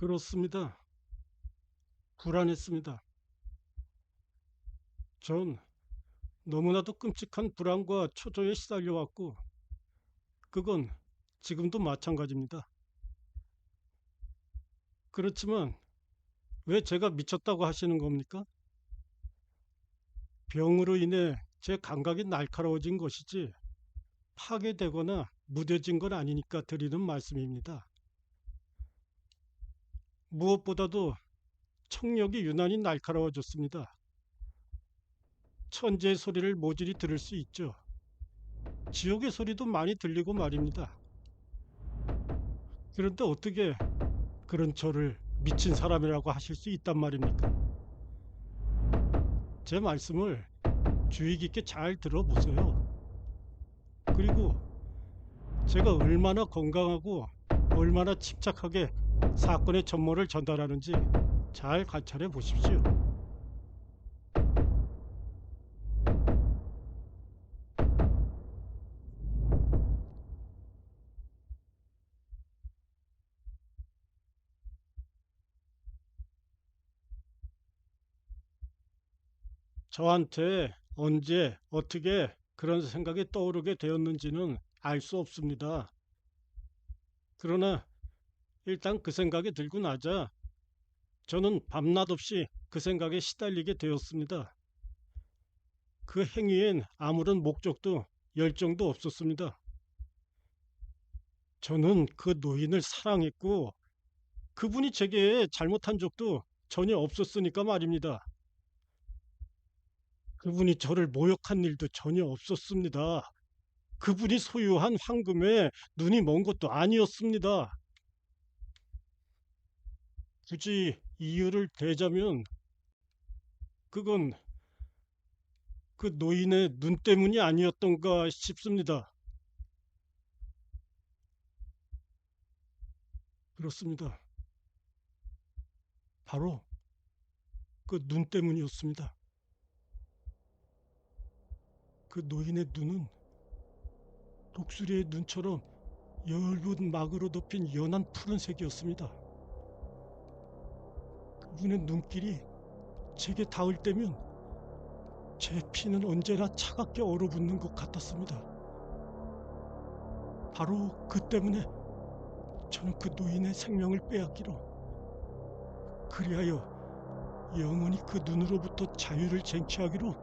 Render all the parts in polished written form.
그렇습니다. 불안했습니다. 전 너무나도 끔찍한 불안과 초조에 시달려왔고, 그건 지금도 마찬가지입니다. 그렇지만 왜 제가 미쳤다고 하시는 겁니까? 병으로 인해 제 감각이 날카로워진 것이지 파괴되거나 무뎌진 건 아니니까 드리는 말씀입니다. 무엇보다도 청력이 유난히 날카로워졌습니다. 천재의 소리를 모조리 들을 수 있죠. 지옥의 소리도 많이 들리고 말입니다. 그런데 어떻게 그런 저를 미친 사람이라고 하실 수 있단 말입니까? 제 말씀을 주의 깊게 잘 들어보세요. 그리고 제가 얼마나 건강하고 얼마나 침착하게 사건의 전모를 전달하는지 잘 관찰해 보십시오. 저한테 언제 어떻게 그런 생각이 떠오르게 되었는지는 알 수 없습니다. 그러나 일단 그 생각이 들고 나자 저는 밤낮 없이 그 생각에 시달리게 되었습니다. 그 행위엔 아무런 목적도 열정도 없었습니다. 저는 그 노인을 사랑했고 그분이 제게 잘못한 적도 전혀 없었으니까 말입니다. 그분이 저를 모욕한 일도 전혀 없었습니다. 그분이 소유한 황금에 눈이 먼 것도 아니었습니다. 굳이 이유를 대자면 그건 그 노인의 눈 때문이 아니었던가 싶습니다. 그렇습니다. 바로 그 눈 때문이었습니다. 그 노인의 눈은 독수리의 눈처럼 엷은 막으로 덮인 연한 푸른색이었습니다. 그분의 눈길이 제게 닿을 때면 제 피는 언제나 차갑게 얼어붙는 것 같았습니다. 바로 그 때문에 저는 그 노인의 생명을 빼앗기로 그리하여 영원히 그 눈으로부터 자유를 쟁취하기로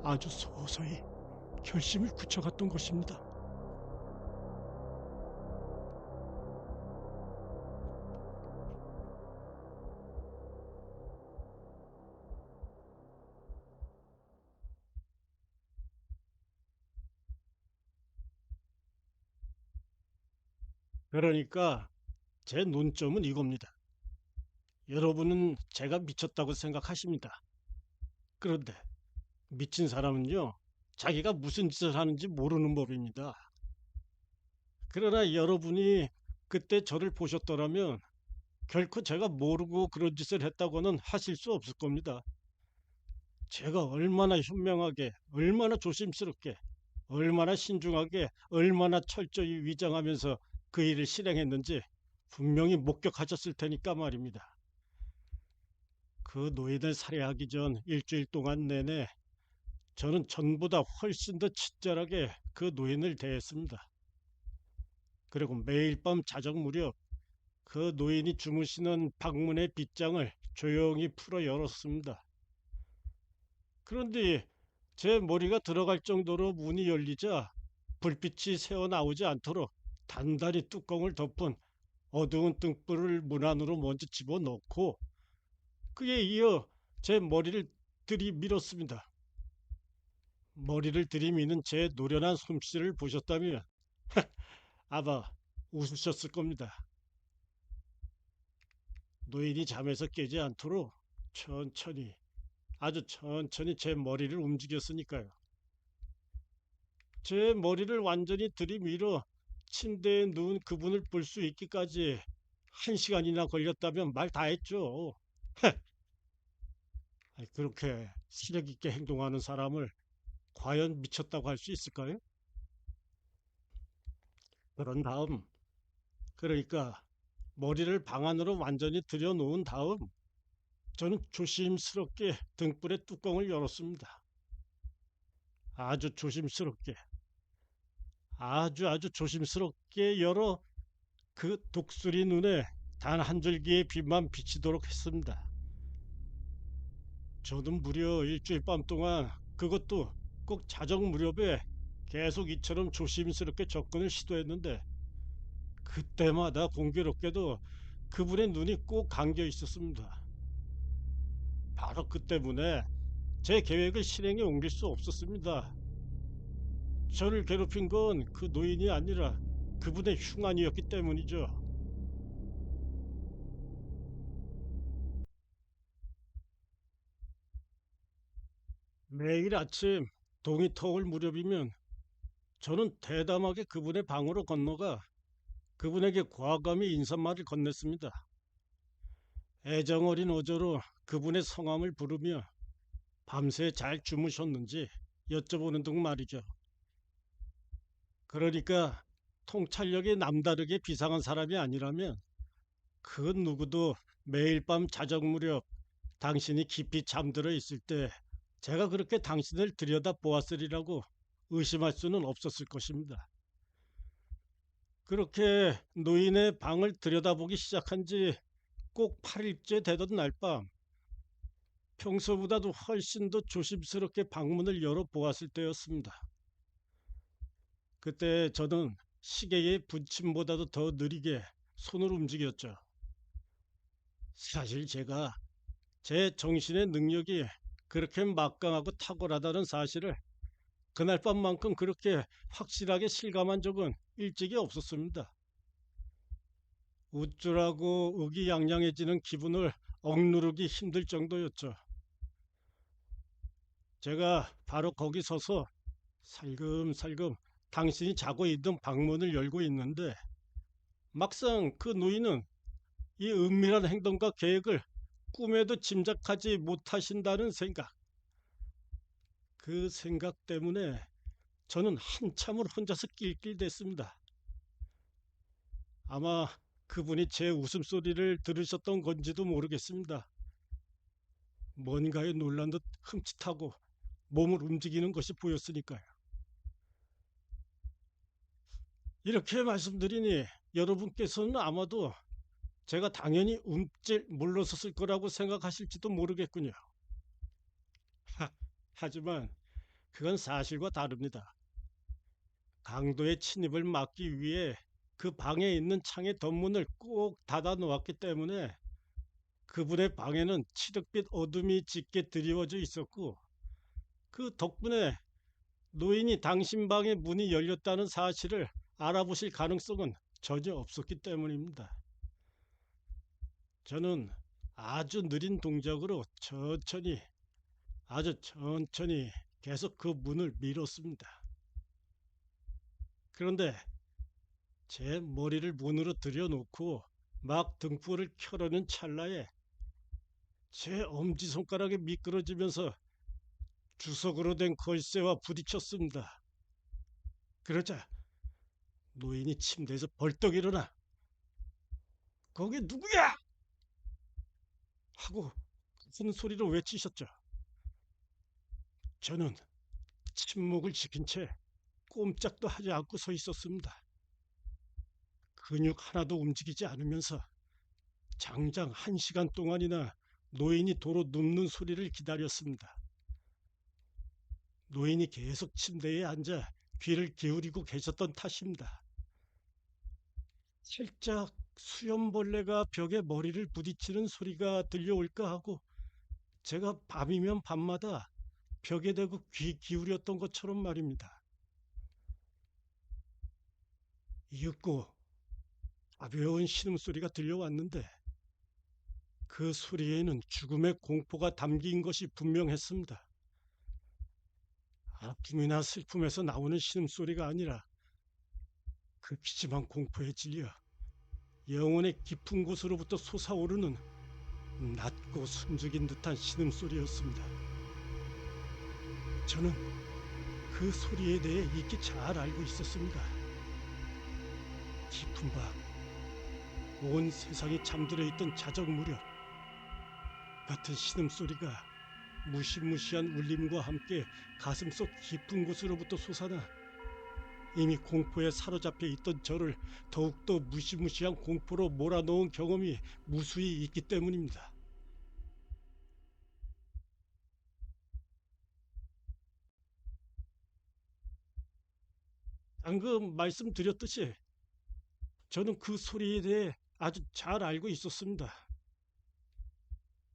아주 서서히 결심을 굳혀갔던 것입니다. 그러니까 제 논점은 이겁니다. 여러분은 제가 미쳤다고 생각하십니다. 그런데 미친 사람은요, 자기가 무슨 짓을 하는지 모르는 법입니다. 그러나 여러분이 그때 저를 보셨더라면 결코 제가 모르고 그런 짓을 했다고는 하실 수 없을 겁니다. 제가 얼마나 현명하게, 얼마나 조심스럽게, 얼마나 신중하게, 얼마나 철저히 위장하면서 그 일을 실행했는지 분명히 목격하셨을 테니까 말입니다. 그 노인을 살해하기 전 일주일 동안 내내 저는 전보다 훨씬 더 친절하게 그 노인을 대했습니다. 그리고 매일 밤 자정 무렵 그 노인이 주무시는 방문의 빗장을 조용히 풀어 열었습니다. 그런데 제 머리가 들어갈 정도로 문이 열리자 불빛이 새어나오지 않도록 단단히 뚜껑을 덮은 어두운 등불을 문 안으로 먼저 집어넣고 그에 이어 제 머리를 들이밀었습니다. 머리를 들이미는 제 노련한 솜씨를 보셨다면 아마 웃으셨을 겁니다. 노인이 잠에서 깨지 않도록 천천히, 아주 천천히 제 머리를 움직였으니까요. 제 머리를 완전히 들이밀어 침대에 누운 그분을 볼 수 있기까지 1시간이나 걸렸다면 말 다 했죠. 그렇게 시력 있게 행동하는 사람을 과연 미쳤다고 할 수 있을까요? 그런 다음, 그러니까 머리를 방 안으로 완전히 들여놓은 다음 저는 조심스럽게 등불의 뚜껑을 열었습니다. 아주 조심스럽게, 아주 조심스럽게 열어 그 독수리 눈에 단 한 줄기의 빛만 비치도록 했습니다. 저는 무려 일주일 밤 동안 그것도 꼭 자정 무렵에 계속 이처럼 조심스럽게 접근을 시도했는데 그때마다 공교롭게도 그분의 눈이 꼭 감겨 있었습니다. 바로 그 때문에 제 계획을 실행에 옮길 수 없었습니다. 저를 괴롭힌 건 그 노인이 아니라 그분의 흉안이었기 때문이죠. 매일 아침 동이 터올 무렵이면 저는 대담하게 그분의 방으로 건너가 그분에게 과감히 인사말을 건넸습니다. 애정 어린 어조로 그분의 성함을 부르며 밤새 잘 주무셨는지 여쭤보는 등 말이죠. 그러니까 통찰력이 남다르게 비상한 사람이 아니라면 그 누구도 매일 밤 자정 무렵 당신이 깊이 잠들어 있을 때 제가 그렇게 당신을 들여다 보았으리라고 의심할 수는 없었을 것입니다. 그렇게 노인의 방을 들여다보기 시작한 지 꼭 8일째 되던 날 밤, 평소보다도 훨씬 더 조심스럽게 방문을 열어 보았을 때였습니다. 그때 저는 시계의 분침보다도 더 느리게 손을 움직였죠. 사실 제가 제 정신의 능력이 그렇게 막강하고 탁월하다는 사실을 그날 밤만큼 그렇게 확실하게 실감한 적은 일찍이 없었습니다. 우쭐하고 의기양양해지는 기분을 억누르기 힘들 정도였죠. 제가 바로 거기 서서 살금살금 당신이 자고 있던 방문을 열고 있는데 막상 그 노인은 이 은밀한 행동과 계획을 꿈에도 짐작하지 못하신다는 생각, 그 생각 때문에 저는 한참을 혼자서 낄낄댔습니다. 아마 그분이 제 웃음소리를 들으셨던 건지도 모르겠습니다. 뭔가에 놀란 듯 흠칫하고 몸을 움직이는 것이 보였으니까요. 이렇게 말씀드리니 여러분께서는 아마도 제가 당연히 움찔 물러섰을 거라고 생각하실지도 모르겠군요. 하지만 그건 사실과 다릅니다. 강도의 침입을 막기 위해 그 방에 있는 창의 덧문을 꼭 닫아 놓았기 때문에 그분의 방에는 칠흑빛 어둠이 짙게 드리워져 있었고 그 덕분에 노인이 당신 방의 문이 열렸다는 사실을 알아보실 가능성은 전혀 없었기 때문입니다. 저는 아주 느린 동작으로 아주 천천히 계속 그 문을 밀었습니다. 그런데 제 머리를 문으로 들여놓고 막 등불을 켜려는 찰나에 제 엄지손가락이 미끄러지면서 주석으로 된 걸쇠와 부딪혔습니다. 그러자 노인이 침대에서 벌떡 일어나 거기 누구야? 하고 큰 소리로 외치셨죠. 저는 침묵을 지킨 채 꼼짝도 하지 않고 서 있었습니다. 근육 하나도 움직이지 않으면서 장장 1시간 동안이나 노인이 도로 눕는 소리를 기다렸습니다. 노인이 계속 침대에 앉아 귀를 기울이고 계셨던 탓입니다. 살짝 수염벌레가 벽에 머리를 부딪히는 소리가 들려올까 하고 제가 밤이면 밤마다 벽에 대고 귀 기울였던 것처럼 말입니다. 이윽고 가벼운 신음소리가 들려왔는데 그 소리에는 죽음의 공포가 담긴 것이 분명했습니다. 아픔이나 슬픔에서 나오는 신음소리가 아니라 그 기침한 공포에 질려 영혼의 깊은 곳으로부터 솟아오르는 낮고 숨죽인 듯한 신음소리였습니다. 저는 그 소리에 대해 익히 잘 알고 있었습니다. 깊은 밤, 온 세상이 잠들어 있던 자정 무렵 같은 신음소리가 무시무시한 울림과 함께 가슴속 깊은 곳으로부터 솟아나 이미 공포에 사로잡혀 있던 저를 더욱더 무시무시한 공포로 몰아넣은 경험이 무수히 있기 때문입니다. 방금 말씀드렸듯이 저는 그 소리에 대해 아주 잘 알고 있었습니다.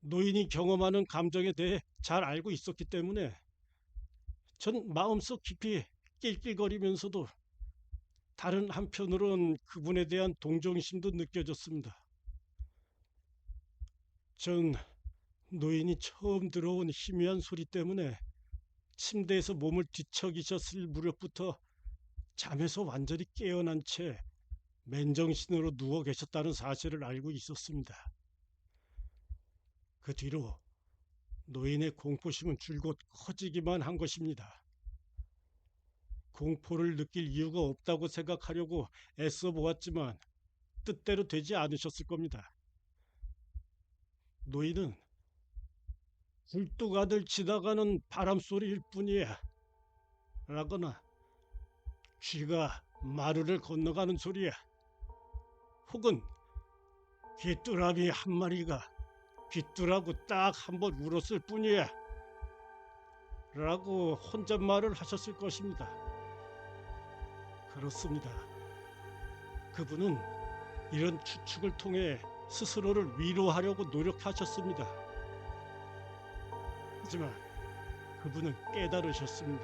노인이 경험하는 감정에 대해 잘 알고 있었기 때문에 전 마음속 깊이 낄낄거리면서도 다른 한편으론 그분에 대한 동정심도 느껴졌습니다. 전 노인이 처음 들어온 희미한 소리 때문에 침대에서 몸을 뒤척이셨을 무렵부터 잠에서 완전히 깨어난 채 맨정신으로 누워 계셨다는 사실을 알고 있었습니다. 그 뒤로 노인의 공포심은 줄곧 커지기만 한 것입니다. 공포를 느낄 이유가 없다고 생각하려고 애써 보았지만 뜻대로 되지 않으셨을 겁니다. 노인은 굴뚝아들 지나가는 바람소리일 뿐이야 라거나 쥐가 마루를 건너가는 소리야 혹은 귀뚜라미 한 마리가 귀뚜라고 딱 한 번 울었을 뿐이야 라고 혼잣말을 하셨을 것입니다. 그렇습니다. 그분은 이런 추측을 통해 스스로를 위로하려고 노력하셨습니다. 하지만 그분은 깨달으셨습니다.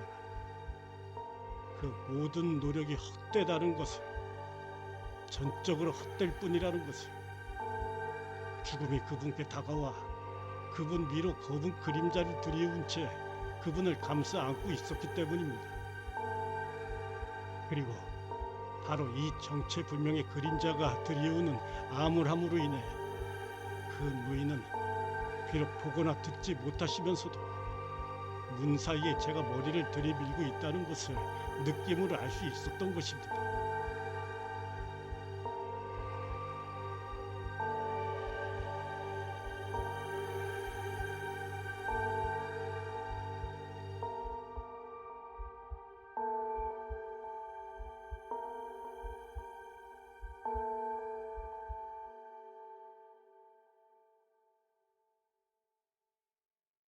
그 모든 노력이 헛되다는 것을, 전적으로 헛될 뿐이라는 것을. 죽음이 그분께 다가와 그분 위로 검은 그림자를 들이운 채 그분을 감싸 안고 있었기 때문입니다. 그리고 바로 이 정체불명의 그림자가 들이우는 암울함으로 인해 그 노인은 비록 보거나 듣지 못하시면서도 문 사이에 제가 머리를 들이밀고 있다는 것을 느낌으로 알 수 있었던 것입니다.